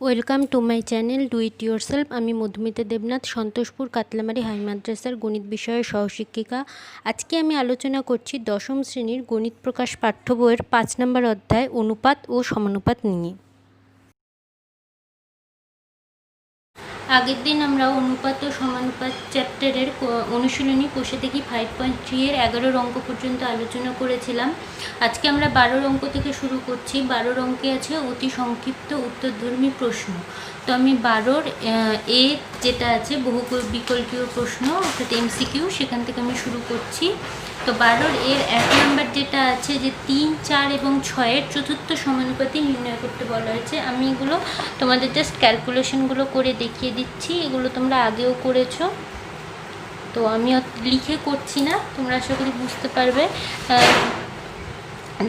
Welcome to my channel do it your self. আমি Madhumita Debnath, Santoshpur Katlamari high মাদ্রাসার গণিত বিষয়ের সহশিক্ষিকা। আজকে আমি আলোচনা করছি দশম শ্রেণীর গণিত প্রকাশ পাঠ্য বইয়ের 5 নম্বর অধ্যায় অনুপাত ও সমানুপাত নিয়ে। আগের দিন আমরা অনুপাত ও সমানুপাত চ্যাপ্টারের অনুশীলনী কষে দেখি 5.3 এর 11 অঙ্ক পর্যন্ত আলোচনা করেছিলাম। আজকে আমরা 12 অঙ্ক থেকে শুরু করছি। 12 অঙ্কে আছে অতি সংক্ষিপ্ত উত্তরধর্মী প্রশ্ন। তো আমি 12 এ যেটা আছে বহু বিকল্পীয় প্রশ্ন অর্থাৎ এমসিকিউ, সেখান থেকে আমি শুরু করছি। তো 12 এর 1 নম্বর যেটা আছে যে 3, 4 এবং 6-এর চতুর্থ সমানুপাতি নির্ণয় করতে বলা হয়েছে। আমি এগুলো তোমাদের জাস্ট ক্যালকুলেশনগুলো করে দেখিয়ে দিচ্ছি, এগুলো তোমরা আগেও করেছো, তো আমি লিখে করছি না, তোমরা আশা করি বুঝতে পারবে।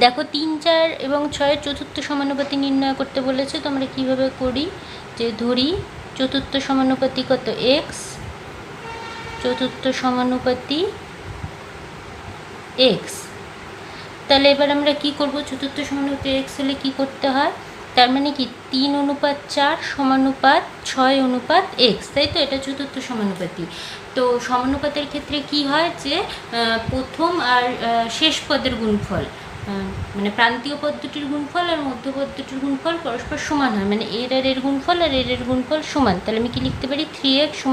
দেখো 3, 4 এবং 6-এর চতুর্থ সমানুপাতি নির্ণয় করতে বলেছে। তো আমরা কীভাবে করি, যে ধরি চতুর্থ সমানুপাতি কত এক্স, চতুর্থ সমানুপাতি এক্স। তাহলে এবার আমরা কি করব, চতুর্থ সমানুপাতি এক্স হলে কী করতে হয়, তার মানে কি 3:4 সমানুপাত 6 অনুপাত এক্স, তাই তো? এটা চতুর্থ সমানুপাতি। তো সমানুপাতের ক্ষেত্রে কি হয় যে প্রথম আর শেষ পদের গুণফল, মানে প্রান্তীয় পদ দুটির গুণফল আর মধ্য পদ দুটির গুণফল পরস্পর সমান হয়, মানে এর আর এর গুণফল আর এর গুণফল সমান। তাহলে আমি কি লিখতে পারি, 3x =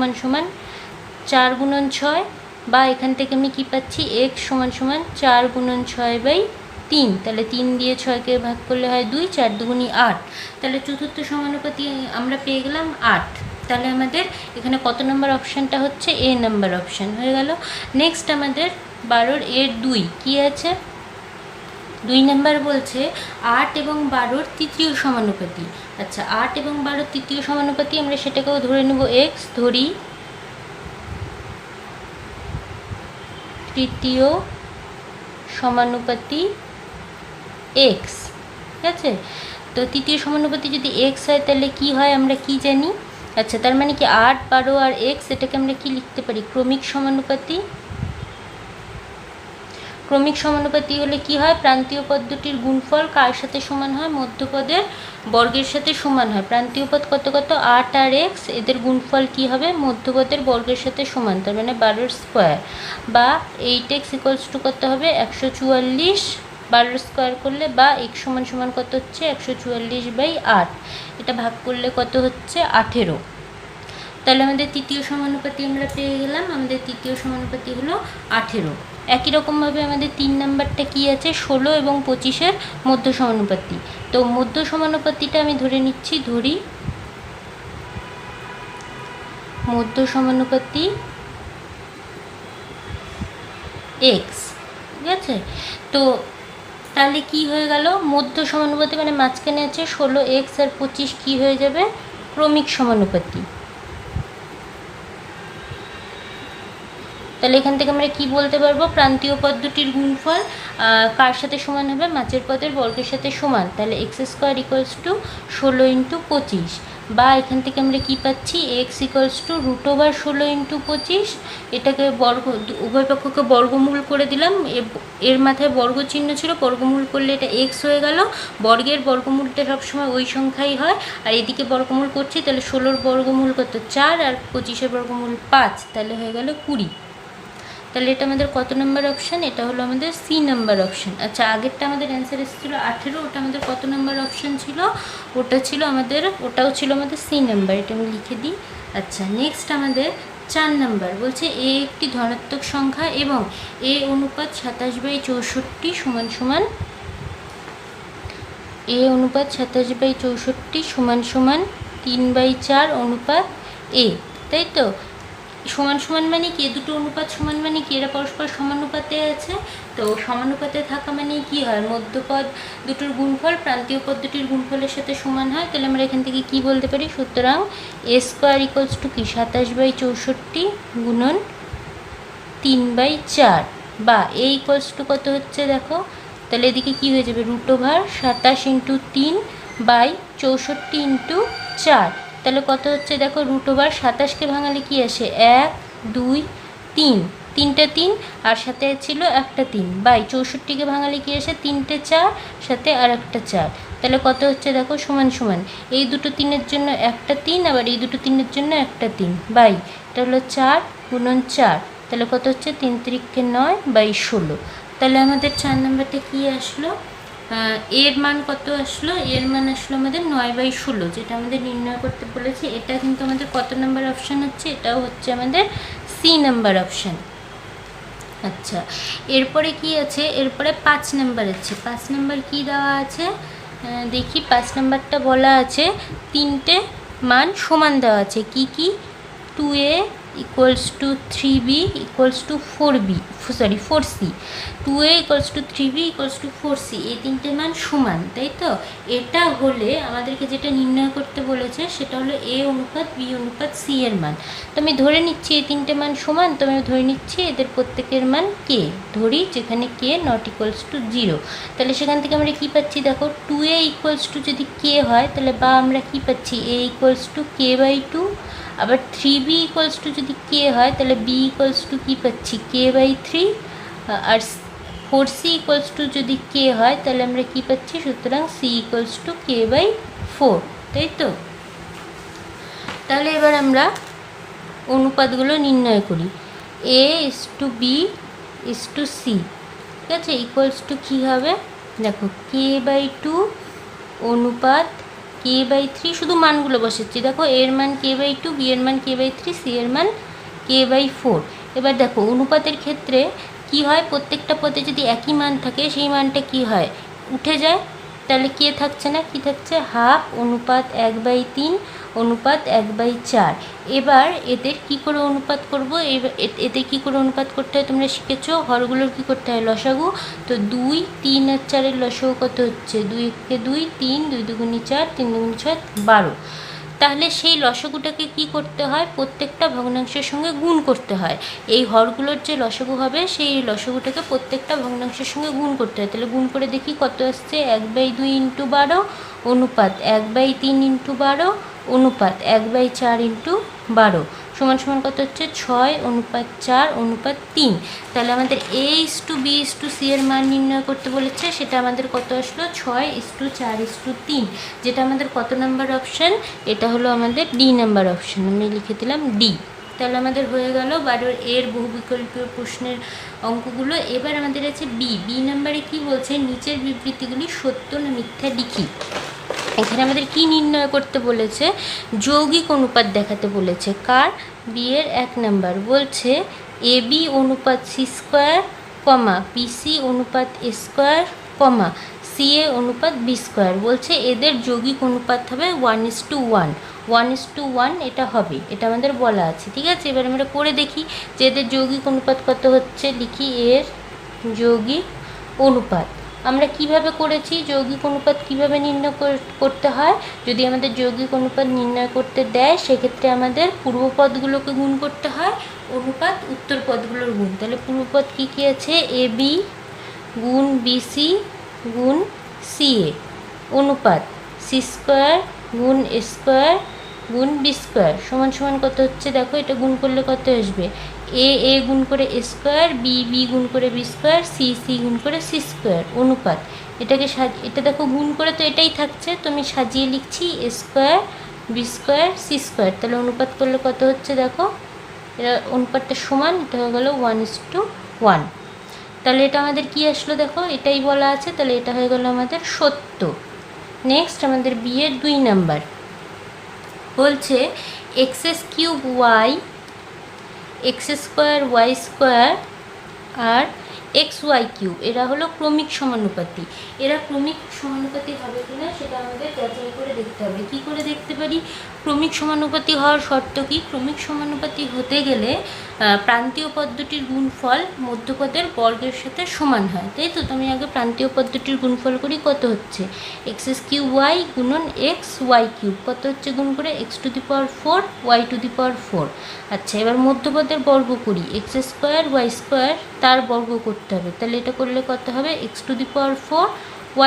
4 × 6, বা এখান থেকে আমি কি পাচ্ছি, x = 4 × 6/3। তাহলে 3 দিয়ে 6কে ভাগ করলে হয় 2, 4 × 2 = 8। তাহলে চতুর্থ সমানুপাতি আমরা পেয়ে গেলাম 8। তাহলে আমাদের এখানে কত নম্বর অপশানটা হচ্ছে, এ নাম্বার অপশান হয়ে গেল। নেক্সট আমাদের 12 এর 2 কি আছে, 2 নাম্বার বলছে 8 এবং 12-র তৃতীয় সমানুপাতি। আচ্ছা, 8 এবং 12-র তৃতীয় সমানুপাতি, আমরা সেটাকেও ধরে নেব এক্স, ধরি তৃতীয় সমানুপাতি এক্স, ঠিক আছে? তো তৃতীয় সমানুপাতি যদি এক্স হয় তাহলে কি হয় আমরা কি জানি, আচ্ছা তার মানে কি 8, 12 আর এক্স, এটাকে আমরা কি লিখতে পারি, ক্রমিক সমানুপাতি। ক্রমিক সমানুপাতি হলে কি হয়, প্রান্তীয় পদ দুটির গুণফল কার সাথে সমান হয়, মধ্যপদের বর্গের সাথে সমান হয়। প্রান্তীয় পদ কত কত, 8 আর এক্স, এদের গুণফল কি হবে, মধ্যপদের বর্গের সাথে সমান, তার মানে 12 স্কোয়ার, বা 8x = কত হবে, 144, 12 স্কোয়ার করলে, বা x = কত হচ্ছে, 144/8, এটা ভাগ করলে কত হচ্ছে, 18। তাহলে আমাদের তৃতীয় সমানুপাতি আমরা পেয়ে গেলাম, আমাদের তৃতীয় সমানুপাতি হলো 18। একই রকমভাবে আমাদের 3 নাম্বারটা কি আছে, 16 এবং 25-এর মধ্য সমানুপাতি। তো মধ্য সমানুপাতিটা আমি ধরে নিচ্ছি, ধরি মধ্য সমানুপাতি এক্স, ঠিক আছে? তো তাহলে কি হয়ে গেল, মধ্য সমানুপাতি মানে মাঝখানে আছে 16x আর 25, কি হয়ে যাবে, ক্রমিক সমানুপাতি। তাহলে এখান থেকে আমরা কি বলতে পারবো, প্রান্তীয় পদ দুটির গুণফল কার সাথে সমান হবে, মাঝের পদের বর্গের সাথে সমান। তাহলে x² = 16 × 25, বা এখান থেকে আমরা কি পাচ্ছি, x = √16 × 25। এটাকে বর্গ, উভয় পক্ষকে বর্গমূল করে দিলাম, এর মাথায় বর্গ চিহ্ন ছিল, বর্গমূল করলে এটা x হয়ে গেল। বর্গের বর্গমূলটা সবসময় ওই সংখ্যাই হয়, আর এদিকে বর্গমূল করছি, তাহলে 16-র বর্গমূল কত, 4, আর 25-এর বর্গমূল 5, তাহলে হয়ে গেল 20। তাহলে এটা আমাদের কত নম্বর অপশান, এটা হলো আমাদের সি নাম্বার অপশান। আচ্ছা, আগেরটা আমাদের অ্যান্সার এসেছিল 18, ওটা আমাদের কত নম্বর অপশান ছিল, ওটাও ছিল আমাদের সি নাম্বার, এটা আমি লিখে দিই। আচ্ছা, নেক্সট আমাদের 4 নাম্বার বলছে এ একটি ধনাত্মক সংখ্যা এবং এ অনুপাত 27/64 এ অনুপাত 27/64 3/4 অনুপাত এ, তাই তো? সমান সমান মানে কি, দুটো অনুপাত সমান মানে কি, এরা পরস্পর সমানুপাতে আছে। তো সমানুপাতে থাকা মানে কি হয়, মধ্যপদ দুটোর গুণফল প্রান্তীয় পদ দুটির গুণফলের সাথে সমান হয়। তাহলে আমরা এখান থেকে কি বলতে পারি, সুতরাং a² = কি, 27/64 × 3/4, বা a = কত হচ্ছে দেখো, তাহলে এদিকে কি হয়ে যাবে, √27 × 3/64 × 4। তাহলে কত হচ্ছে দেখো, √27কে ভাঙালে কি আসে, 1, 2, 3, 3টা 3, আর সাথে ছিল একটা 3, বাই 64কে ভাঙালে কি আসে, 3টে 4, সাথে আর একটা 4। তাহলে কত হচ্ছে দেখো, সমান সমান এই দুটো তিনের জন্য একটা তিন, আবার এই দুটো তিনের জন্য একটা তিন, বাই এটা হলো 4 গুণন 4, তাহলে কত হচ্ছে 3 3 9 বাই 16। তাহলে আমাদের 4 নম্বরটা কী আসলো, এর মান কত আসলো, এর মান আসলো আমাদের 9/16, যেটা আমাদের নির্ণয় করতে বলেছে। এটা কিন্তু আমাদের কত নাম্বার অপশান হচ্ছে, এটাও হচ্ছে আমাদের সি নাম্বার অপশান। আচ্ছা, এরপরে কি আছে, এরপরে 5 নাম্বার আছে। 5 নাম্বার কি দেওয়া আছে দেখি। 5 নাম্বারটা বলা আছে তিনটে মান সমান দেওয়া আছে। কি কি, 2a equals to 3b equals to 4c, 2a equals to 3b equals to 4c, এই তিনটে মান সমান, তাই তো? এটা হলে আমাদেরকে যেটা নির্ণয় করতে বলেছে সেটা হলো a অনুপাত b অনুপাত c এর মান। তো আমি ধরে নিচ্ছি এই তিনটে মান সমান, তো আমি ধরে নিচ্ছি এদের প্রত্যেকের মান k ধরি, যেখানে k নট ইকুয়ালস টু 0। তাহলে সেখান থেকে আমরা কী পাচ্ছি দেখো, 2a ইকুয়ালস টু যদি k হয় তাহলে বা আমরা কী পাচ্ছি, a ইকুয়ালস টু k/2, আবার 3b ইকুয়ালস টু যদি k হয় তাহলে b ইকুয়ালস টু কী পাচ্ছি, k/3, আর 4c ইকুয়ালস টু যদি k হয় তাহলে আমরা কী পাচ্ছি, সুতরাং c ইকুয়ালস টু k/4, তাই তো? তাহলে এবার আমরা অনুপাতগুলো নির্ণয় করি। a is to b is to c, ঠিক আছে, ইকুয়ালস টু কী হবে দেখো, k/2 অনুপাত k/3, শুধু মানগুলো বসাচ্ছি দেখো, এর মান k/2, b এর মান k/3, c এর মান k/4। এবার দেখো অনুপাতের ক্ষেত্রে কি হয়, প্রত্যেকটা পদে যদি একই মান থাকে সেই মানটা কি হয়, উঠে যায়, তাহলে কে থাকছে না, কি থাকছে, হাফ অনুপাত 1/3 অনুপাত 1/4। এবার এদের কি করে অনুপাত করব, এদের কি করে অনুপাত করতে হয় তোমরা শিখেছো, হরগুলোর কি করতে হয়, লসাগু। তো 2 3 আর 4-এর লসাগু কত হচ্ছে, 2 × 2 3, 2 × 4 3 × 6 12। তাহলে সেই লসাগুটাকে কি করতে হয়, প্রত্যেকটা ভগ্নাংশের সঙ্গে গুণ করতে হয়। এই হরগুলোর যে লসাগু হবে সেই লসাগুটাকে প্রত্যেকটা ভগ্নাংশের সঙ্গে গুণ করতে হয়। তাহলে গুণ করে দেখি কত আসছে, 1/2 × 12 অনুপাত 1/3 × 12 অনুপাত 1/4 × 12 সমান সমান কত হচ্ছে, 6 অনুপাত 4 অনুপাত 3। তাহলে আমাদের a is to b is to c এর মান নির্ণয় করতে বলেছে, সেটা আমাদের কত আসলো, 6:4:3, যেটা আমাদের কত নাম্বার অপশান, এটা হলো আমাদের ডি নাম্বার অপশান, আমি লিখে দিলাম ডি। তাহলে আমাদের হয়ে গেল 12 এর বহুবিকল্পীয় প্রশ্নের অঙ্কগুলো। এবার আমাদের আছে বি নাম্বারে কি বলছে, নিচের বিবৃতিগুলি সত্য না মিথ্যা লিখি। এখানে আমাদের কি নির্ণয় করতে বলেছে, যৌগিক অনুপাত দেখাতে বলেছে। কার, বি এর 1 নাম্বার বলছে ab অনুপাত c², pc অনুপাত a², ca অনুপাত b², বলছে এদের যৌগিক অনুপাত হবে 1:1, 1:1 এটা হবে, এটা আমাদের বলা আছে, ঠিক আছে। এবার আমরা করে দেখি যে এদের যৌগিক অনুপাত কত হচ্ছে, লিখি এর যৌগিক অনুপাত। আমরা কিভাবে করেছি, যৌগিক অনুপাত কিভাবে নির্ণয় করতে হয়, যদি আমাদের যৌগিক অনুপাত নির্ণয় করতে দেয় সেক্ষেত্রে আমাদের পূর্বপদগুলোকে গুণ করতে হয়, অনুপাত উত্তর পদগুলোর গুণ। তাহলে পূর্বপদ কী কী আছে, ab গুণ bc গুণ ca, অনুপাত c² গুণ a² গুণ b² সমান সমান কত হচ্ছে দেখো, এটা গুণ করলে কত আসবে, a গুণ করে a², b গুণ করে b², c গুণ করে c², অনুপাত এটাকে এটা দেখো গুণ করে তো এটাই থাকছে, তো আমি সাজিয়ে লিখছি a² b² c²। তাহলে অনুপাত করলে কত হচ্ছে দেখো, এটা অনুপাতটা সমান, এটা হয়ে গেল 1:1। তাহলে এটা আমাদের কি আসলো দেখো, এটাই বলা আছে, তাহলে এটা হয়ে গেল আমাদের সত্য। নেক্সট আমাদের বি এর 2 নাম্বার বলছে x³ y, x² y² আর xy³ এরা হলো ক্রমিক সমানুপাতি। এরা ক্রমিক সমানুপাতি হবে কিনা সেটা আমাদের যাচাই করে দেখতে হবে। কি করে দেখতে পারি, ক্রমিক সমানুপাতি হওয়ার শর্ত কি, ক্রমিক সমানুপাতি হতে গেলে প্রান্তীয় পদ্ধতির গুণফল মধ্যপদের বর্গের সাথে সমান হয়, তাই তো। আমি আগে প্রান্তীয় পদ্ধতির গুণফল করি, কত হচ্ছে x³ y গুণন xy³ কত হচ্ছে গুণ করে, x⁴ y⁴। আচ্ছা, এবার মধ্যপদের বর্গ করি, x² y² তার বর্গ করতে হবে, তাহলে এটা করলে কত হবে, x⁴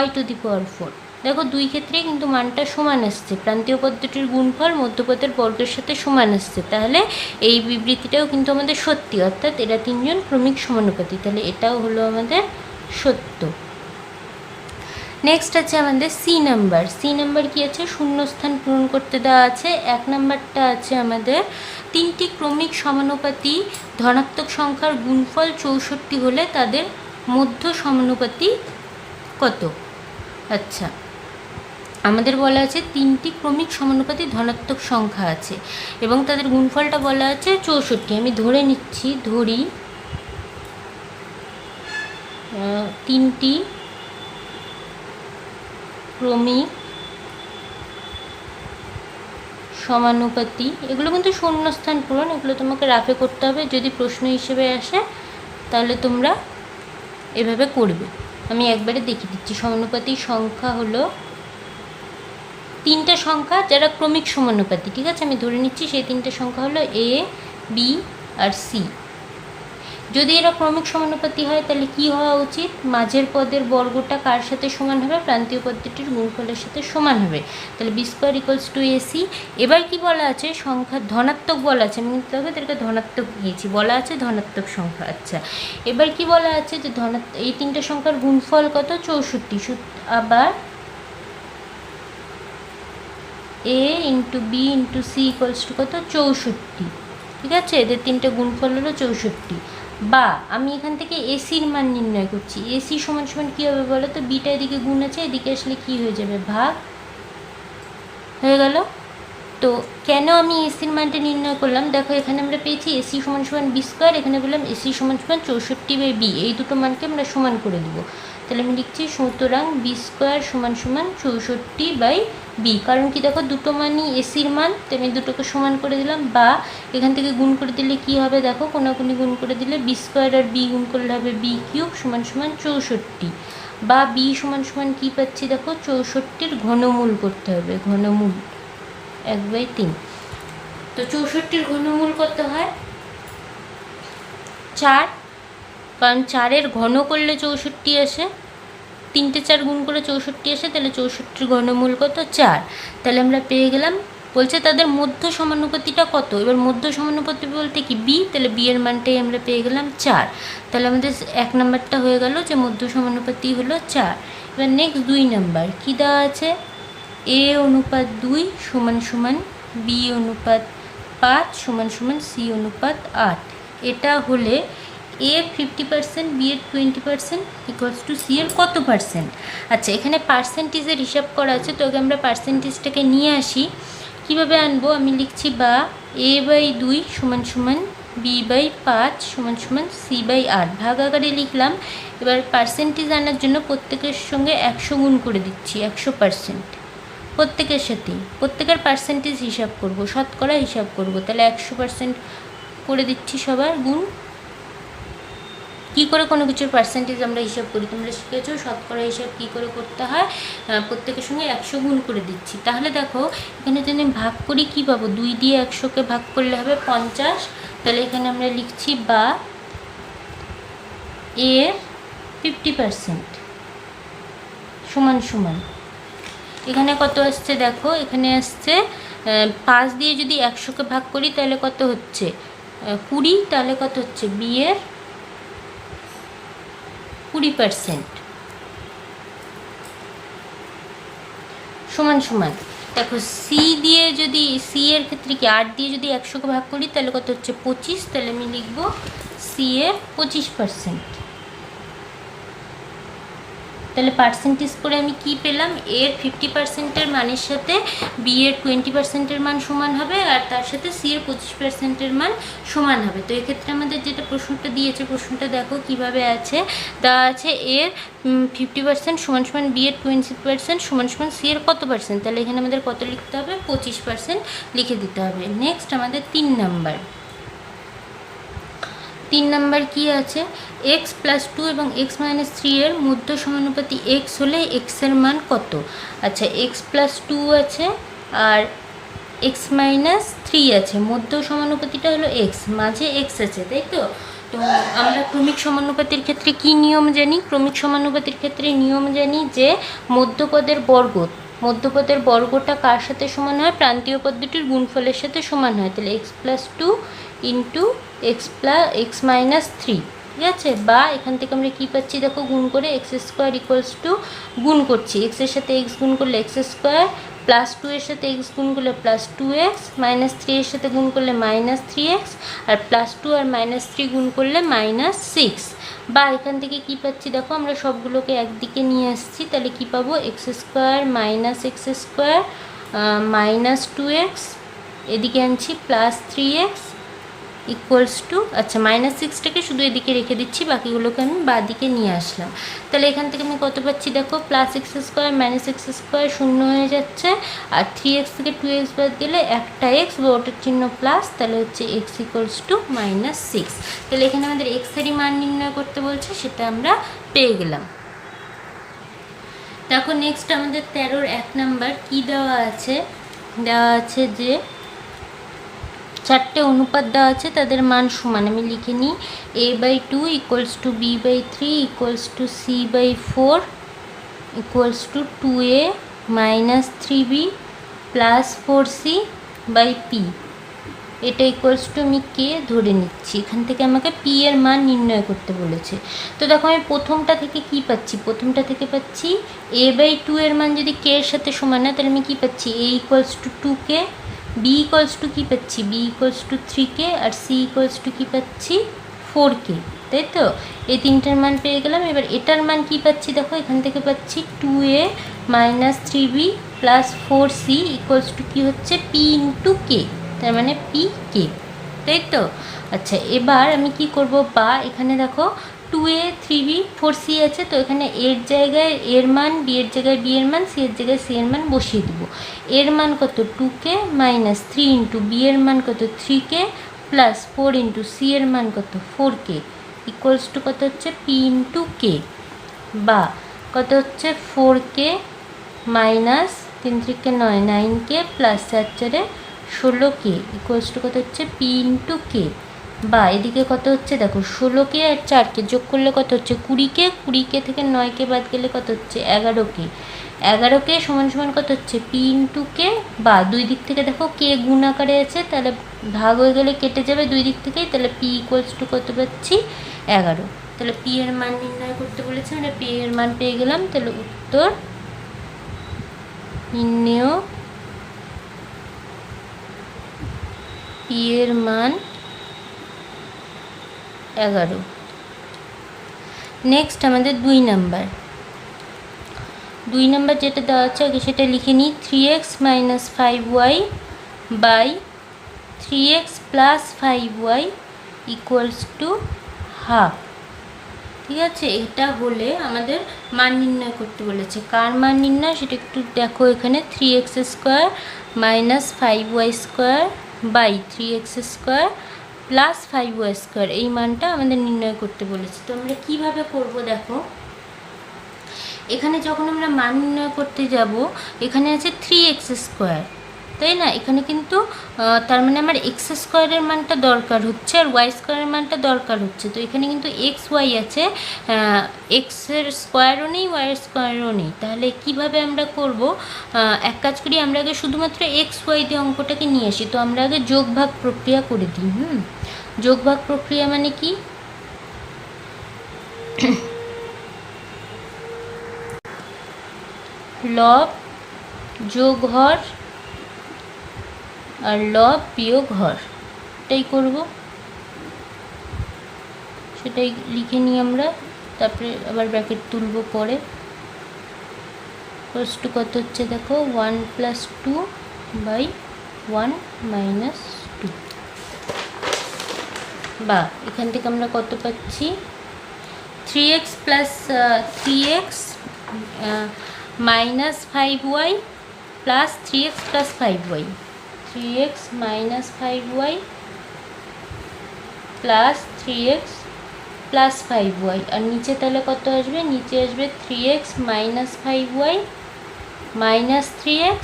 y⁴। দেখো দুই ক্ষেত্রেই কিন্তু মানটা সমান আসছে, প্রান্তীয় পদ্ধতির গুণফল মধ্যপদের বর্গের সাথে সমান আসছে, তাহলে এই বিবৃতিটাও কিন্তু আমাদের সত্যি, অর্থাৎ এরা তিনজন ক্রমিক সমানুপাতি, তাহলে এটাও হলো আমাদের সত্য। নেক্সট আছে আমাদের সি নাম্বার কি আছে, শূন্যস্থান পূরণ করতে দেওয়া আছে। 1 নাম্বারটা আছে আমাদের তিনটি ক্রমিক সমানুপাতি ধনাত্মক সংখ্যার গুণফল 64 হলে তাদের মধ্য সমানুপাতি কত। আচ্ছা, আমাদের বলা আছে তিনটি ক্রমিক সমানুপাতি ধনাত্মক সংখ্যা আছে এবং তাদের গুণফলটা বলা আছে 64। আমি ধরে নিচ্ছি, তিনটি ক্রমিক সমানুপাতি, এগুলো কিন্তু শূন্যস্থান পূরণ, এগুলো তোমাকে রাফে করতে হবে। যদি প্রশ্ন হিসেবে আসে তাহলে তোমরা এভাবে করবে। আমি একবারে দেখিয়ে দিচ্ছি। সমানুপাতি সংখ্যা হলো তিনটা সংখ্যা যারা ক্রমিক সমানুপাতি, ঠিক আছে। আমি ধরে নিচ্ছি সেই তিনটে সংখ্যা হলো এ, বি আর সি। যদি এরা ক্রমিক সমানুপাতি হয় তাহলে কি হওয়া উচিত, মাঝের পদের বর্গটা কার সাথে সমান হবে, প্রান্তীয় পদটির গুণফলের সাথে সমান হবে। তাহলে B square equals to AC. এবার কি বলা আছে, সংখ্যা ধনাত্মক বলা আছে, আমি কিন্তু তাদেরকে ধনাত্মক দিয়েছি, বলা আছে ধনাত্মক সংখ্যা। আচ্ছা, এবার কি বলা আছে যে এই তিনটে সংখ্যার গুণফল কত, 64। আবার a into b into c equals to কত, 64, ঠিক আছে। এদের তিনটে গুণফল হলো 64। বা আমি এখান থেকে এসির মান নির্ণয় করছি। এসি সমান সমান কী হবে বলো তো, বিটা এদিকে গুণ আছে, এদিকে আসলে কি হয়ে যাবে, ভাগ হয়ে গেল। তো কেন আমি এসির মানটা নির্ণয় করলাম, দেখো এখানে আমরা পেয়েছি এসি সমান সমান বি স্কোয়ার, এখানে বললাম এসি সমান সমান 64/বি, এই দুটো মানকে আমরা সমান করে দেবো। তাহলে আমি লিখছি সুতরাং বি স্কোয়ার সমান সমান 64/বি। কারণ কি দেখো দুটো মানই এসির মান, তো আমি দুটোকে সমান করে দিলাম। বা এখান থেকে গুণ করে দিলে কি হবে, দেখো কোনাকুনি গুণ করে দিলে বি স্কোয়ার আর বি গুণ করলে হবে বি কিউব সমান সমান 64। বা বি সমান সমান কী পাচ্ছি দেখো, 64-র ঘনমূল করতে হবে, ঘনমূল 1/3। তো 64-র ঘনমূল কত হয়, 4, কারণ 4-এর ঘন করলে 64 আসে, 3টে 4 গুণ করে 64 আসে, তাহলে 64-র ঘনমূল কত, 4। তাহলে আমরা পেয়ে গেলাম, বলছে তাদের মধ্য সমানুপাতিটা কত। এবার মধ্য সমানুপাতি বলতে কি, বি, তাহলে বি এর মানটাই আমরা পেয়ে গেলাম 4। তাহলে আমাদের 1 নাম্বারটা হয়ে গেল যে মধ্য সমানুপাতি হলো 4। এবার নেক্সট 2 নাম্বার কী দেওয়া আছে, এ অনুপাত 2 সমান সমান বি অনুপাত 5 সমান সমান সি অনুপাত 8। এটা হলে এ 50%, বি এর 20% ইকুয়ালস টু সি এর কত পার্সেন্ট। আচ্ছা, এখানে পার্সেন্টেজের হিসাব করা আছে, তো আগে আমরা পার্সেন্টেজটাকে নিয়ে আসি। কীভাবে আনবো, আমি লিখছি বা a/2 সমান সমান b/5 সমান সমান c/8, ভাগ আকারে লিখলাম। এবার পার্সেন্টেজ আনার জন্য প্রত্যেকের সঙ্গে 100 গুণ করে দিচ্ছি, 100%। প্রত্যেকের সাথেই প্রত্যেকের পার্সেন্টেজ হিসাব করব, শতকরা হিসাব করব। তাহলে 100% করে দিচ্ছি সবার গুণ। কী করে কোনো কিছুর পার্সেন্টেজ আমরা হিসাব করি তোমরা শিখেছো, শতকরা হিসাব কী করে করতে হয়, প্রত্যেকের সঙ্গে 100 গুণ করে দিচ্ছি। তাহলে দেখো এখানে যদি ভাগ করি কী পাবো, 2 দিয়ে 100কে ভাগ করলে হবে 50। তাহলে এখানে আমরা লিখছি বা এর 50% সমান সমান, এখানে কত আসছে দেখো, এখানে আসছে 5 দিয়ে যদি 100কে ভাগ করি তাহলে কত হচ্ছে 20, তাহলে কত হচ্ছে বি এর 20% সমান সমান। দেখো সি দিয়ে যদি, সি এর ক্ষেত্রে কি 8 দিয়ে যদি 100কে ভাগ করি তাহলে কত হচ্ছে 25, তাহলে আমি লিখবো সি এর 25%। তাহলে পার্সেন্টেজ করে আমি কি পেলাম, এর 50%-এর মানের সাথে বি এর 20%-এর মান সমান হবে, আর তার সাথে সি এর 25%-এর মান সমান হবে। তো এক্ষেত্রে আমাদের যেটা প্রশ্নটা দিয়েছে, প্রশ্নটা দেখো কিভাবে আছে, দেওয়া আছে এর 50% সমান সমান বি এর 20% সমান সমান সি এর কত পার্সেন্ট। তাহলে এখানে আমাদের কত লিখতে হবে, 25% লিখে দিতে হবে। নেক্সট আমাদের 3 নাম্বার কি আছে, x+2 এবং x-3 এর মধ্য সমানুপাতি x হলে x এর মান কত। আচ্ছা, x+2 আছে আর x-3 আছে, মধ্য সমানুপাতিটা হলো x, মাঝে x আছে, তাই তো। তো আমরা ক্রমিক সমানুপাতির ক্ষেত্রে কি নিয়ম জানি, ক্রমিক সমানুপাতির ক্ষেত্রে নিয়ম জানি যে মধ্যপদের বর্গটা কার সাথে সমান হয়, প্রান্তীয় পদ দুটির গুণফলের সাথে সমান হয়। তাহলে x+2 ইন্টু x-3, ঠিক আছে। বা এখান থেকে আমরা কী পাচ্ছি দেখো, গুণ করে এক্স স্কোয়ার ইকুয়ালস টু, গুণ করছি এক্সের সাথে এক্স গুণ করলে এক্স স্কোয়ার, প্লাস টু এর সাথে এক্স গুণ করলে plus two X, minus three এর সাথে গুণ করলে মাইনাস থ্রি এক্স, আর প্লাস টু আর মাইনাস থ্রি গুণ করলে মাইনাস সিক্স। বা এখান থেকে কী পাচ্ছি দেখো, আমরা সবগুলোকে একদিকে নিয়ে আসছি, তাহলে কী পাবো, X square minus X square minus two X, এদিকে আনছি plus three X equals to, আচ্ছা মাইনাস সিক্সটাকে শুধু এদিকে রেখে দিচ্ছি, বাকিগুলোকে আমি বাদিকে নিয়ে আসলাম। তাহলে এখান থেকে আমি কত পাচ্ছি দেখো, plus x square minus X square শূন্য হয়ে যাচ্ছে, আর থ্রি এক্স থেকে টু এক্স বাদ গেলে একটা এক্স বা ওটার চিহ্ন প্লাস, তাহলে হচ্ছে x equals two minus six. তাহলে এখানে আমাদের এক্সেরই মান নির্ণয় করতে বলছে, সেটা আমরা পেয়ে গেলাম। দেখো নেক্সট আমাদের 13-র 1 নাম্বার কী দেওয়া আছে, দেওয়া আছে যে চারটে অনুপাত দেওয়া আছে, তাদের মান সমান। আমি লিখে নিই, a/2 equals to b/3 equals to c/4 equals to 2a minus 3b plus 4c by p। এটা ইকুয়ালস টু আমি কে ধরে নিচ্ছি, এখান থেকে আমাকে পি এর মান নির্ণয় করতে বলেছে। তো দেখো আমি প্রথমটা থেকে কি পাচ্ছি, প্রথমটা থেকে পাচ্ছি a/2 এর মান যদি কে এর সাথে সমান হয়, তাহলে আমি কি পাচ্ছি, a equals to 2k, b equals to কী পাচ্ছি, বি ইকুয়ালস টু 3k, আর সি ইকুয়ালস টু কী পাচ্ছি 4k, তাই তো। এই তিনটার মান পেয়ে গেলাম। এবার এটার মান কি পাচ্ছি দেখো, এখান থেকে পাচ্ছি 2a minus 3b plus 4c equals to কী হচ্ছে p ইন্টু কে, তার মানে পি কে, তাই তো। আচ্ছা এবার আমি কি করব, বা এখানে দেখো 2a 3b 4c আছে, তো এখানে এর জায়গায় এর মান, বি এর জায়গায় বি এর মান, সি এর জায়গায় সি এর মান বসিয়ে দেবো। এর মান কত 2k মাইনাস 3 ইন্টু বি এর মান কত 3k প্লাস 4 ইন্টু সি এর মান কত 4k ইকুয়ালস টু কত হচ্ছে পি ইন্টু কে, বা কত হচ্ছে 4k minus 3 3 9 9k plus 4 4 16k equals to কত হচ্ছে পি ইন্টু কে। বা এদিকে কত হচ্ছে দেখো, 16k আর 4k যোগ করলে কত হচ্ছে 20k, 20k থেকে 9k বাদ গেলে কত হচ্ছে 11k, 11k সমান সমান কত হচ্ছে পি ইন্টু কে। বা দুই দিক থেকে দেখো কে গুণ আকারে আছে, তাহলে ভাগ হয়ে গেলে কেটে যাবে দুই দিক থেকেই, তাহলে পি ইকুয়ালস টু কত পাচ্ছি 11। তাহলে পি এর মান নির্ণয় করতে বলেছে, আমরা পি এর মান পেয়ে গেলাম। তাহলে উত্তর নির্ণয় পি এর মান 11। নেক্সট আমাদের 2 নাম্বার, 2 নাম্বার যেটা দেওয়া আছে আগে সেটা লিখে নিই, 3x minus 5y by 3x plus 5y equals to half. ঠিক আছে, এটা হলে আমাদের মান নির্ণয় করতে বলেছে। কার মান নির্ণয় সেটা একটু দেখো, এখানে 3x square minus 5y square by 3x square plus 5y square, এই মানটা আমাদের নির্ণয় করতে বলেছে। তো আমরা কীভাবে করব দেখো, এখানে যখন আমরা মান নির্ণয় করতে যাব, এখানে আছে 3x স্কোয়ার, তাই না। এখানে কিন্তু তার মানে আমার এক্স স্কোয়ারের মানটা দরকার হচ্ছে আর ওয়াই স্কোয়ারের মানটা দরকার হচ্ছে। তো এখানে কিন্তু এক্স ওয়াই আছে, এক্সের স্কোয়ারও নেই, ওয়াইয়ের স্কোয়ারও নেই। তাহলে কিভাবে আমরা করব, এক কাজ করি, আমরা আগে শুধুমাত্র এক্স ওয়াই দিয়ে অঙ্কটাকে নিয়ে আসি। তো আমরা আগে যোগ ভাগ প্রক্রিয়া করে দিই। যোগ ভাগ প্রক্রিয়া মানে কি, লব যোগ হর আর লব বিয়োগ হর, এটাই করব, সেটাই লিখে নিই আমরা। তারপরে আবার ব্র্যাকেট তুলব পরে। প্লাস টু কত হচ্ছে দেখো, 1 + 2 বাই 1 - 2। বা এখান থেকে আমরা কত পাচ্ছি, 3x plus 3x minus 5y plus 3x plus 5y, 3x minus 5y plus 3x plus 5y, আর নিচে তাহলে কত আসবে, নিচে আসবে 3x minus 5y minus 3x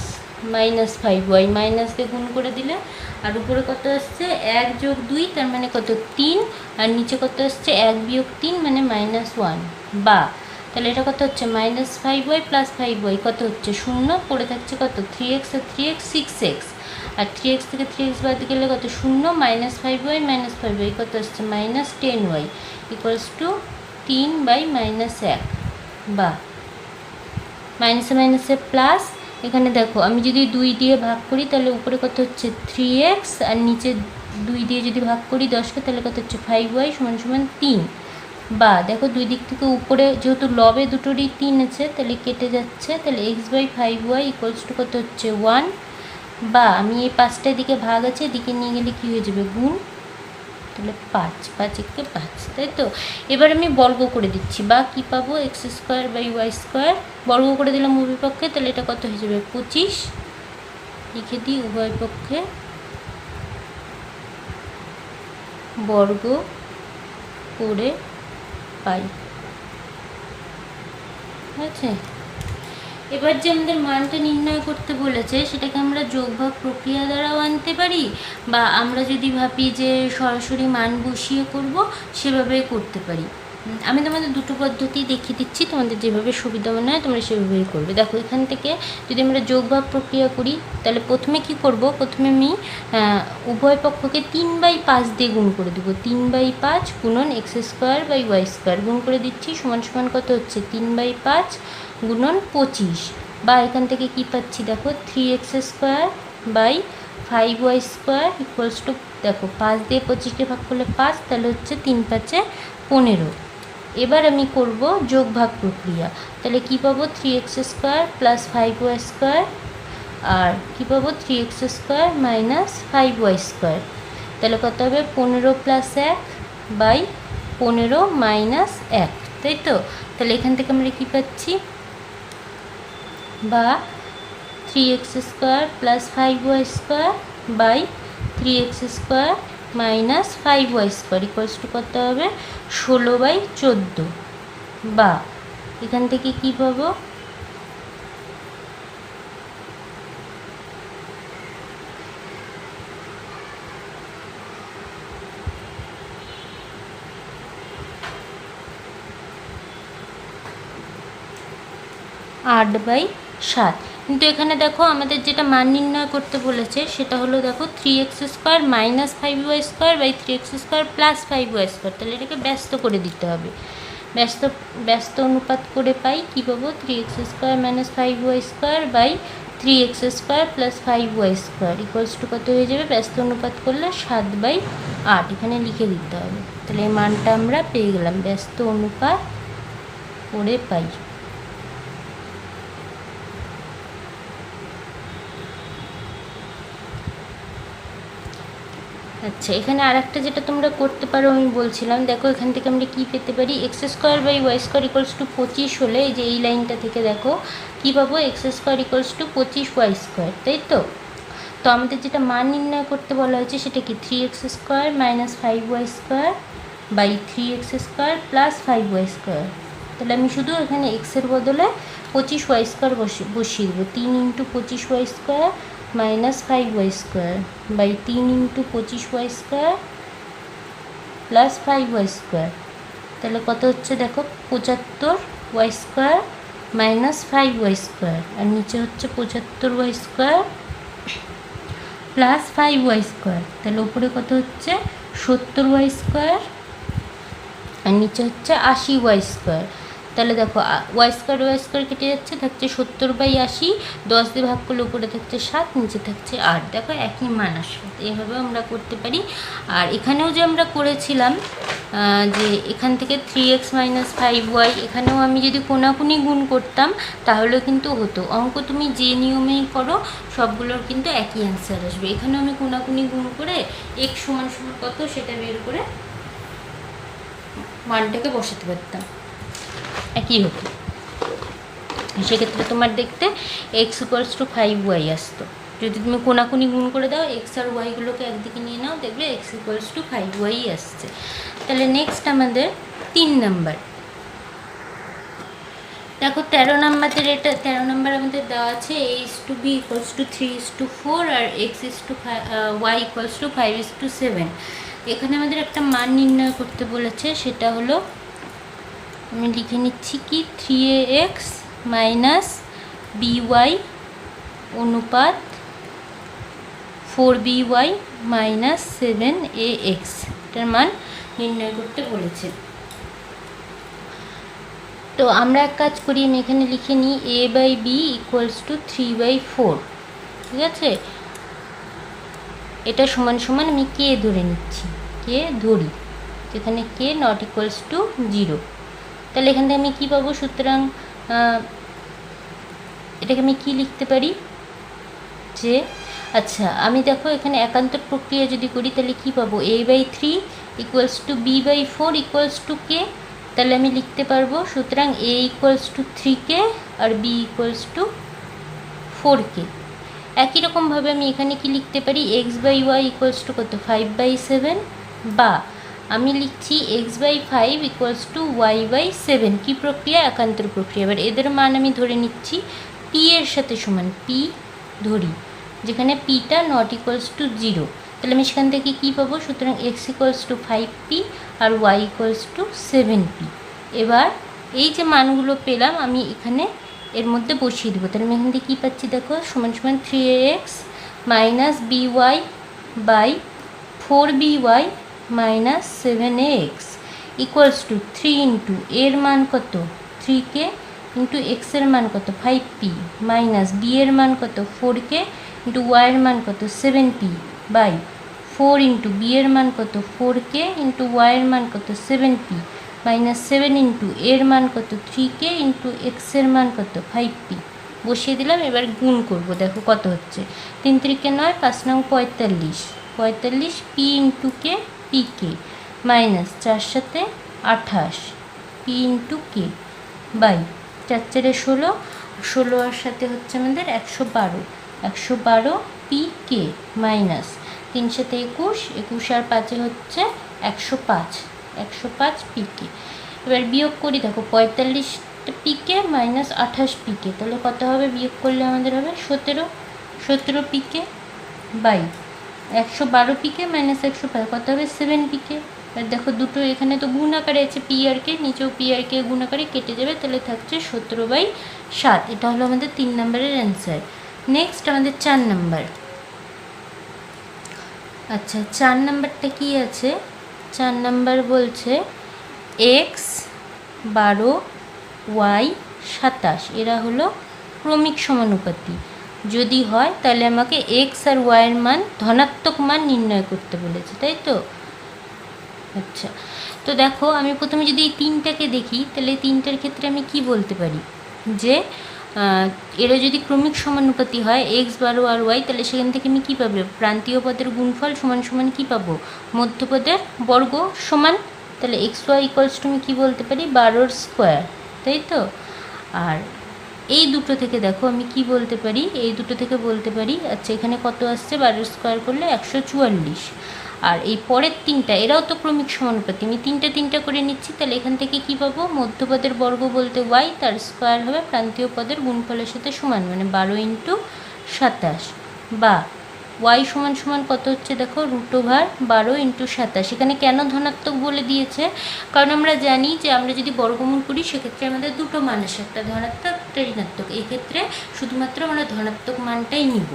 minus 5y, minus দিয়ে গুণ করে দিলে, আর উপরে কত আসছে 1 যোগ 2, তার মানে কত 3, আর নিচে কত আসছে 1 বিয়োগ 3 মানে -1। বা তাহলে এটা কত হচ্ছে -5y + 5y কত হচ্ছে 0, পড়ে থাকছে কত 3x আর 3x 6x, আর 3x থেকে 3x বাদ গেলে কত 0, -5y -5y কত আসছে -10y = 3/-1, বা মাইনাসে মাইনাসে প্লাস। এখানে দেখো আমি যদি 2 দিয়ে ভাগ করি তাহলে উপরে কত হচ্ছে 3x, আর নিচে 2 দিয়ে যদি ভাগ করি 10কে তাহলে কত হচ্ছে 5y = 3, বা দেখো দুই দিক থেকে উপরে যেহেতু লবে দুটোরই 3 আছে তাহলে কেটে যাচ্ছে, তাহলে x/5y = কত হচ্ছে 1, বা আমি এই 5টার দিকে ভাগ আছে এদিকে নিয়ে গেলে কী হয়ে যাবে গুণ, তাহলে 5 5 একে 5, তাই তো। এবার আমি বর্গ করে দিচ্ছি, বা কি পাবো x²/y², বর্গ করে দিলাম উভয় পক্ষে, তাহলে এটা কত হয়ে যাবে 25, লিখে দিই উভয় পক্ষে বর্গ করে পাই, ঠিক আছে। এবার যে আমাদের মানটা নির্ণয় করতে বলেছে সেটাকে আমরা যোগভাগ প্রক্রিয়া দ্বারাও আনতে পারি, বা আমরা যদি ভাবি যে সরাসরি মান বসিয়ে করব সেভাবে করতে পারি। আমি তোমাদের দুটো পদ্ধতি দেখিয়ে দিচ্ছি, তোমাদের যেভাবে সুবিধা মনে হয় তোমরা সেভাবেই করবে। দেখো এখান থেকে যদি আমরা যোগভাগ প্রক্রিয়া করি তাহলে প্রথমে কি করব, প্রথমে আমি উভয় পক্ষকে 3/5 দিয়ে গুণ করে দেবো, 3/5 গুণন x²/y² গুণ করে দিচ্ছি, সমান সমান কত হচ্ছে 3/5 গুণন 25, বা এখান থেকে কি পাচ্ছি দেখো 3x²/5y² দেখো 5 দিয়ে 25কে ভাগ করলে 5, তাহলে হচ্ছে 3×5 = 15। এবার আমি করব যোগভাগ প্রক্রিয়া, তাহলে কি পাবো 3x² + 5y², আর কি পাবো 3x² - 5y², তাহলে কত হবে 15 + 1/15 - 1, তাই তো। তাহলে এখান থেকে আমরা কি পাচ্ছি, বা 3x² + 5y² / 3x² - 5y² কত হবে 16/14, বা এখান থেকে কি পাবো 8/7। কিন্তু এখানে দেখো আমাদের যেটা মান নির্ণয় করতে বলেছে সেটা হলো দেখো 3x² - 5y² / 3x² + 5y², তাহলে এটাকে ব্যস্ত করে দিতে হবে, ব্যস্ত অনুপাত করে পাই কি পাবো 3x² - 5y² / 3x² + 5y² কত হয়ে যাবে, ব্যস্ত অনুপাত করলে 7/8, এখানে লিখে দিতে হবে। তাহলে এই মানটা আমরা পেয়ে গেলাম, ব্যস্ত অনুপাত করে পাই। আচ্ছা, এখানে আর একটা যেটা তোমরা করতে পারো আমি বলছিলাম, দেখো এখান থেকে আমরা কি পেতে পারি x²/y² = 25 হলে এই যে এই লাইনটা থেকে দেখো কি পাবো x² = 25y², তাই তো। তো আমাদের যেটা মান নির্ণয় করতে বলা হয়েছে সেটা কি 3x² - 5y² / 3x² + 5y², তাহলে আমি শুধু এখানে x-এর বদলে 25y² বসিয়ে দেবো, 3 × 25y² - 5y² / 3 × 25y² + 5y², তাহলে কত হচ্ছে দেখো 75y² - 5y², আর নিচে হচ্ছে 75y² + 5y², তাহলে উপরে কত হচ্ছে 70y², আর নিচে হচ্ছে 80y²। তাহলে দেখো y² কেটে যাচ্ছে, থাকছে 70/80, 10 দিয়ে ভাগ করলে উপরে থাকছে 7, নিচে থাকছে 8, দেখো একই মান আসবে। এইভাবেও আমরা করতে পারি। আর এখানেও যে আমরা করেছিলাম যে এখান থেকে 3x - 5y, এখানেও আমি যদি কোনাকুনি গুণ করতাম তাহলেও কিন্তু হতো। অঙ্ক তুমি যে নিয়মেই করো সবগুলোর কিন্তু একই অ্যান্সার আসবে। এখানেও আমি কোনাকুনি গুণ করে x = কত সেটা বের করে মানটাকে বসাতে পারতাম, একই হতো। সেক্ষেত্রে তোমার দেখতে x = 5y আসতো। যদি তুমি কোনাকুনি গুণ করে দাও x আর y-গুলোকে একদিকে নিয়ে নাও, দেখবে x = 5y আসছে। তাহলে নেক্সট আমাদের 3 নাম্বার, দেখো 13 নাম্বারের এটা 13 নাম্বার আমাদের দেওয়া আছে a/b = 3:4 আর y = 5:7। এখানে আমাদের একটা মান নির্ণয় করতে বলেছে, সেটা হলো আমি লিখে নিচ্ছি কি 3ax মাইনাস by অনুপাত 4by মাইনাস 7ax এটার মান নির্ণয় করতে বলেছে। তো আমরা এক কাজ করি, আমি এখানে লিখে নিই a/b ইকুয়ালস টু 3/4। ঠিক আছে, এটা সমান সমান আমি কে ধরে নিচ্ছি, কে ধরি, যেখানে কে নট ইকুয়ালস টু 0। তাহলে এখান থেকে আমি কী পাবো? সুতরাং এটাকে আমি কি লিখতে পারি যে, আচ্ছা আমি দেখো এখানে একান্তর প্রক্রিয়া যদি করি তাহলে কি পাবো? a/3 equals to b/4 equals to k. তাহলে আমি লিখতে পারবো সুতরাং a ইকুয়ালস টু 3k আর b ইকুয়ালস টু 4k। একই রকমভাবে আমি এখানে কি লিখতে পারি? x/y ইকুয়ালস টু কত? 5/7, বা আমি লিখছি x/5 ইকুয়ালস টু y/7। কী প্রক্রিয়া? একান্তর প্রক্রিয়া। এবার এদের মান আমি ধরে নিচ্ছি p এর সাথে সমান, p ধরি, যেখানে পিটা নট ইকুয়ালস টু 0। তাহলে আমি সেখান থেকে কী পাবো? সুতরাং x ইকুয়ালস টু 5p আর y ইকুয়ালস টু 7p। এবার এই যে মানগুলো পেলাম আমি এখানে এর মধ্যে বসিয়ে দেবো। তাহলে আমি এখান থেকে কী পাচ্ছি দেখো, সমান সমান 3ax minus by by 4by minus 7ax equals to 3 into এর মান কত? 3k ইন্টু এক্সের মান কত? 5p মাইনাস বি এর মান কত? 4k ইন্টু ওয়াইয়ের মান কত? 7p বাই 4 ইন্টু বি এর মান কত? 4k ইন্টু ওয়াইয়ের মান কত? 7p মাইনাস 7 ইন্টু এর মান কত? 3k ইন্টু এক্সের মান কত? 5p বসিয়ে দিলাম। এবার গুণ করব, দেখো কত হচ্ছে। 3 3কে 9, 5 9 45, 45 p ইন্টু কে pk মাইনাস 4 7 28 p ইন্টু কে বাই 4 4 16, 16 আর সাথে হচ্ছে আমাদের 112, 112 pk মাইনাস 3 7 21, 21 আর 5 হচ্ছে 105, 105 pk। এবার বিয়োগ করি, দেখো 45 পিকে মাইনাস 28 পিকে, তাহলে কত হবে? বিয়োগ করলে আমাদের হবে 17 পিকে বাই 112 পিকে মাইনাস 105 কত হবে? 7 পিকে। এবার দেখো দুটো এখানে তো গুণ আকারে আছে, পি আর কে, নিচেও পি আর কে গুণ আকারে কেটে যাবে, তাহলে থাকছে 17/7। এটা হলো আমাদের 3 নম্বরের অ্যান্সার। নেক্সট আমাদের 4 নম্বর। আচ্ছা 4 নম্বরটা কি আছে? 4 নম্বর বলছে এক্স 12 ওয়াই 27 এরা হলো ক্রমিক সমানুপাতি। যদি হয় তাহলে আমাকে এক্স আর ওয়াইয়ের মান ধনাত্মক মান নির্ণয় করতে বলেছে, তাই তো? আচ্ছা, তো দেখো আমি প্রথমে যদি এই তিনটাকে দেখি তাহলে এই তিনটার ক্ষেত্রে আমি কি বলতে পারি যে এরা যদি ক্রমিক সমানুপাতি হয় এক্স 12 আর ওয়াই, তাহলে সেখান থেকে আমি কী পাবো? প্রান্তীয় পদের গুণফল সমান সমান কী পাবো? মধ্যপদের বর্গ সমান, তাহলে এক্স ওয়াই ইকুয়ালস টু আমি কী বলতে পারি? 12 স্কোয়ার, তাই তো? আর এই দুটো থেকে দেখো আমি কি বলতে পারি? এই দুটো থেকে বলতে পারি, আচ্ছা এখানে কত আসছে? 12 স্কোয়ার করলে 144। আর এই পরের তিনটা এরাও তো ক্রমিক সমানুপাতি, আমি তিনটা করে নিচ্ছি। তাহলে এখান থেকে কি পাবো? মধ্যপদের বর্গ বলতে ওয়াই, তার স্কোয়ার হবে প্রান্তীয় পদের গুণফলের সাথে সমান, মানে 12 ইন্টু 27, বা ওয়াই সমান সমান কত হচ্ছে দেখো? √12 ইন্টু 27। এখানে কেন ধনাত্মক বলে দিয়েছে? কারণ আমরা জানি যে আমরা যদি বর্গমূল করি সেক্ষেত্রে আমাদের দুটো মান আসে, একটা ধনাত্মক একটা ঋণাত্মক। এই ক্ষেত্রে শুধুমাত্র আমরা ধনাত্মক মানটাই নিব।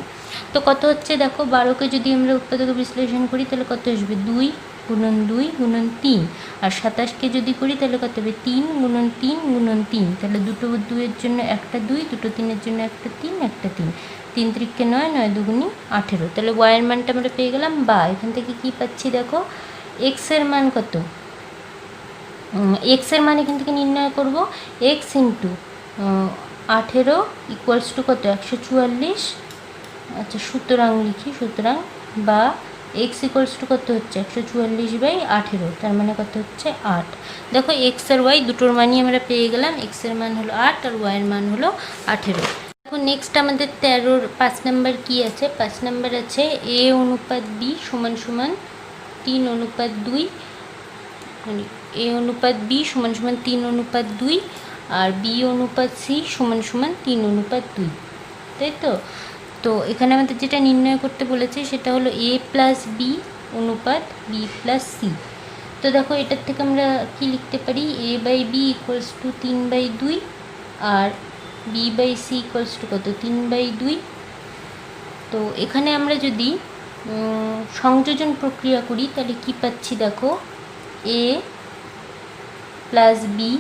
তো কত হচ্ছে দেখো, 12কে যদি আমরা উৎপাদকে বিশ্লেষণ করি তাহলে কত আসবে? 2 গুণন 2 গুণন 3। আর 27কে যদি করি তাহলে কত হবে? 3 গুণন 3 গুণন 3। তাহলে দুটো 2-এর জন্য একটা 2, দুটো 3-এর জন্য একটা 3, একটা 3, 3 3কে 9, 9 2 18। তাহলে ওয়াইয়ের মানটা আমরা পেয়ে গেলাম। বা এখান থেকে কি পাচ্ছি দেখো, এক্সের মান কত? এক্সের মান এখান থেকে নির্ণয় করব, এক্স ইন্টু 18 ইকুয়ালস টু কত? 144। আচ্ছা সুতরাং লিখি, সুতরাং বা এক্স ইকুয়ালস টু কত হচ্ছে? 144/18, তার মানে কত হচ্ছে? 8। দেখো এক্স আর ওয়াই দুটোর মানই আমরা পেয়ে গেলাম। এক্সের মান হলো 8 আর ওয়াইয়ের মান হলো 18। দেখো নেক্সট আমাদের 13-র 5 নম্বর কী আছে? 5 নম্বর আছে এ অনুপাত বি সমান সমান 3:2, মানে এ অনুপাত বি সমান সমান 3:2 আর বি অনুপাত সি সমান সমান 3:2, তাই তো? তো এখানে আমাদের যেটা নির্ণয় করতে বলেছে সেটা হলো এ প্লাস বি অনুপাত বি প্লাস সি। তো দেখো এটার থেকে আমরা কি লিখতে পারি, a/b ইকুয়ালস টু 3/2 আর b/c ইকুয়ালস টু কত, 3/2। তো এখানে আমরা যদি সংযোজন প্রক্রিয়া করি তাহলে কি পাচ্ছি দেখো, a plus b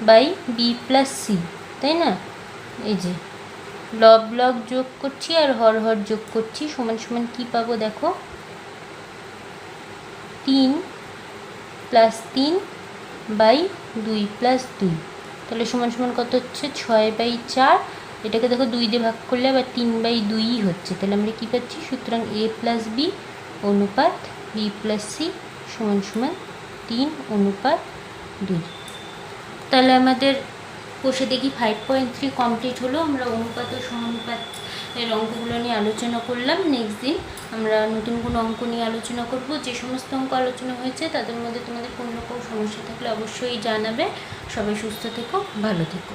by b plus c, তাই না? এই যে লব লব যোগ করছি আর হর হর যোগ করছি, সমান সমান কী পাবো দেখো, 3 প্লাস 3 বাই 2 প্লাস 2, তাহলে সমান সমান কত হচ্ছে, 6/4। এটাকে দেখো 2 দিয়ে ভাগ করলে আবার 3/2 হচ্ছে, তাহলে আমরা কী পাচ্ছি, সুতরাং a প্লাস বি অনুপাত বি প্লাস সি সমান সমান 3:2। তাহলে আমাদের বসে দেখি 5.3 কমপ্লিট হলো। আমরা অনুপাত ও সমানুপাতের অঙ্কগুলো নিয়ে আলোচনা করলাম। নেক্সট দিন আমরা নতুন কোনো অঙ্ক নিয়ে আলোচনা করব। যে সমস্ত অঙ্ক আলোচনা হয়েছে তাদের মধ্যে তোমাদের কোনো রকম সমস্যা থাকলে অবশ্যই জানাবে। সবাই সুস্থ থেকো, ভালো থেকো।